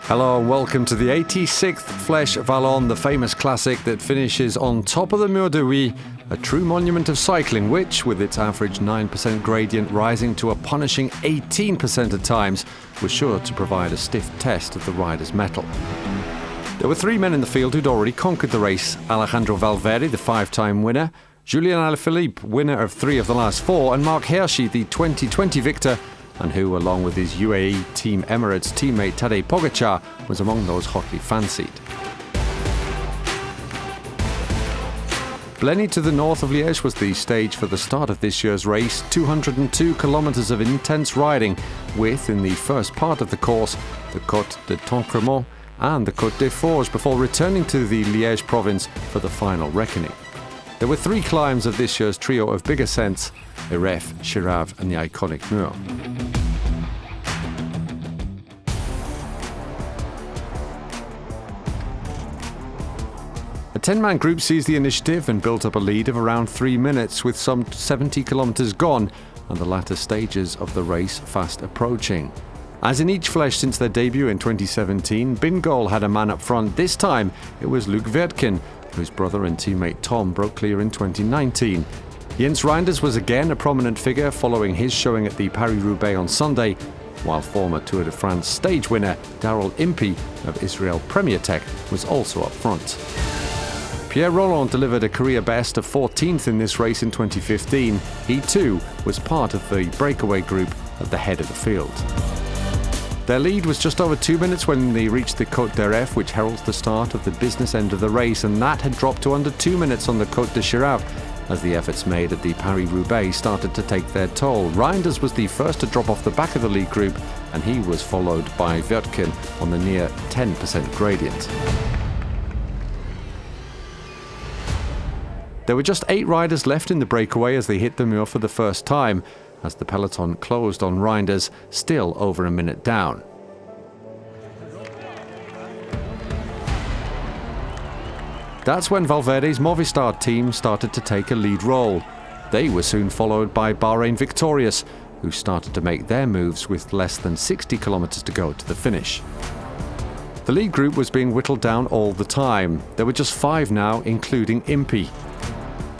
Hello and welcome to the 86th Flèche Wallonne, the famous classic that finishes on top of the Mur de Huy, a true monument of cycling which, with its average 9% gradient rising to a punishing 18% at times, was sure to provide a stiff test of the rider's mettle. There were three men in the field who'd already conquered the race: Alejandro Valverde, the five-time winner, Julian Alaphilippe, winner of 3 of the last 4, and Marc Hirschi, the 2020 victor, and who, along with his UAE Team Emirates teammate Tadej Pogačar, was among those hotly fancied. Blenny to the north of Liège was the stage for the start of this year's race, 202 kilometres of intense riding, with, in the first part of the course, the Côte de Toncremont and the Côte des Forges, before returning to the Liège province for the final reckoning. There were 3 climbs of this year's trio of big ascents: Eref, Chirave and the iconic Mur. A 10-man group seized the initiative and built up a lead of around 3 minutes, with some 70 kilometres gone and the latter stages of the race fast approaching. As in each Flèche since their debut in 2017, Bingol had a man up front. This time it was Luc Werdken, whose brother and teammate Tom broke clear in 2019. Jens Reinders was again a prominent figure following his showing at the Paris-Roubaix on Sunday, while former Tour de France stage winner Daryl Impey of Israel Premier Tech was also up front. Pierre Rolland delivered a career best of 14th in this race in 2015. He too was part of the breakaway group at the head of the field. Their lead was just over 2 minutes when they reached the Côte d'Eref, which heralds the start of the business end of the race, and that had dropped to under 2 minutes on the Côte de Chirave as the efforts made at the Paris-Roubaix started to take their toll. Reinders was the first to drop off the back of the lead group, and he was followed by Werdken on the near 10% gradient. There were just 8 riders left in the breakaway as they hit the Mur for the first time, as the peloton closed on Reinders, still over a minute down. That's when Valverde's Movistar team started to take a lead role. They were soon followed by Bahrain Victorious, who started to make their moves with less than 60 kilometres to go to the finish. The lead group was being whittled down all the time. There were just 5 now, including Impey.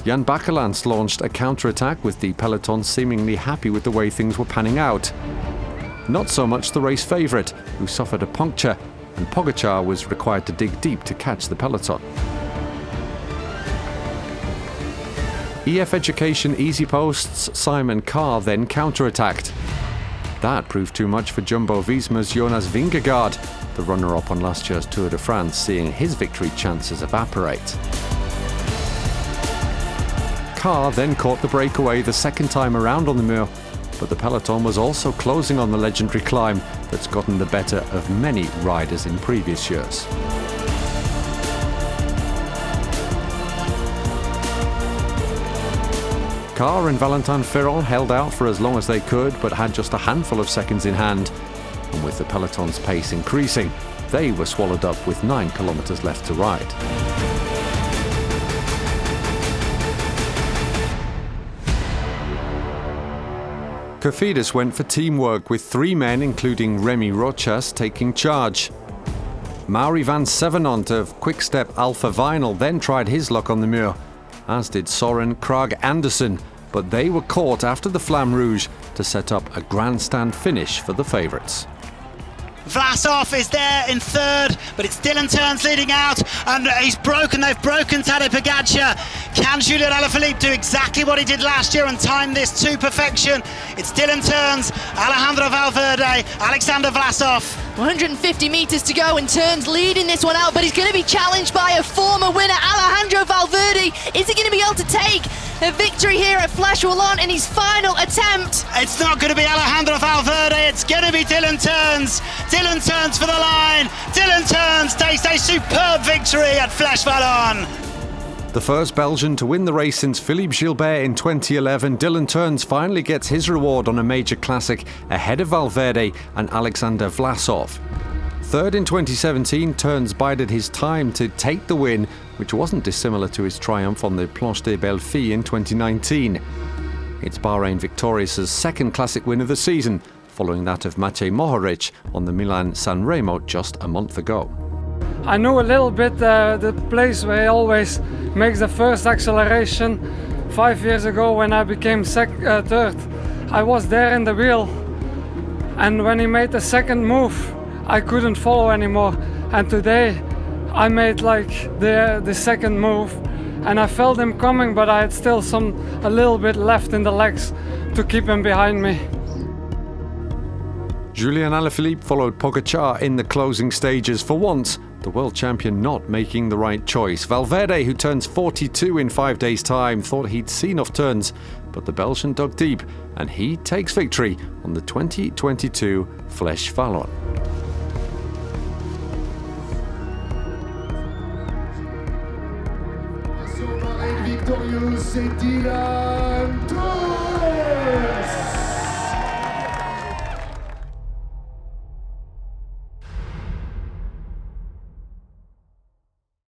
Jan Bakelants launched a counter-attack, with the peloton seemingly happy with the way things were panning out. Not so much the race favourite, who suffered a puncture, and Pogačar was required to dig deep to catch the peloton. EF Education Easy Post's Simon Carr then counter-attacked. That proved too much for Jumbo-Visma's Jonas Vingegaard, the runner-up on last year's Tour de France, seeing his victory chances evaporate. Carr then caught the breakaway the second time around on the Mur, but the peloton was also closing on the legendary climb that's gotten the better of many riders in previous years. Carr and Valentin Ferrand held out for as long as they could, but had just a handful of seconds in hand, and with the peloton's pace increasing, they were swallowed up with 9 kilometres left to ride. Cofidis went for teamwork, with 3 men, including Remy Rochas, taking charge. Mauri van Sevenant of Quick-Step Alpha Vinyl then tried his luck on the Mur, as did Soren Kragh Andersen, but they were caught after the Flamme Rouge to set up a grandstand finish for the favourites. Vlasov is there in 3rd, but it's Dylan Teuns leading out, and they've broken Tadej Pogačar. Can Julian Alaphilippe do exactly what he did last year and time this to perfection? It's Dylan Teuns, Alejandro Valverde, Alexander Vlasov. 150 metres to go, and Teuns leading this one out, but he's going to be challenged by a former winner, Alejandro Valverde. Is he going to be able to take a victory here at Flèche Wallonne in his final attempt? It's not going to be Alejandro Valverde, it's going to be Dylan Teuns. Dylan Teuns for the line. Dylan Teuns takes a superb victory at Flèche Wallonne. The first Belgian to win the race since Philippe Gilbert in 2011, Dylan Teuns finally gets his reward on a major classic ahead of Valverde and Alexander Vlasov. Third in 2017, Teuns bided his time to take the win, which wasn't dissimilar to his triumph on the Planche des Belles Filles in 2019. It's Bahrain Victorious's second classic win of the season, following that of Matej Mohoric on the Milan-San Remo just a month ago. I knew a little bit the place where he always makes the first acceleration. 5 years ago when I became third, I was there in the wheel, and when he made the second move, I couldn't follow anymore. And today I made like the second move, and I felt him coming, but I had still a little bit left in the legs to keep him behind me. Julian Alaphilippe followed Pogačar in the closing stages, for once the world champion not making the right choice. Valverde, who turns 42 in 5 days' time, thought he'd seen off turns, but the Belgian dug deep, and he takes victory on the 2022 Flèche Wallonne. Victorieux, c'est Dylan Torres.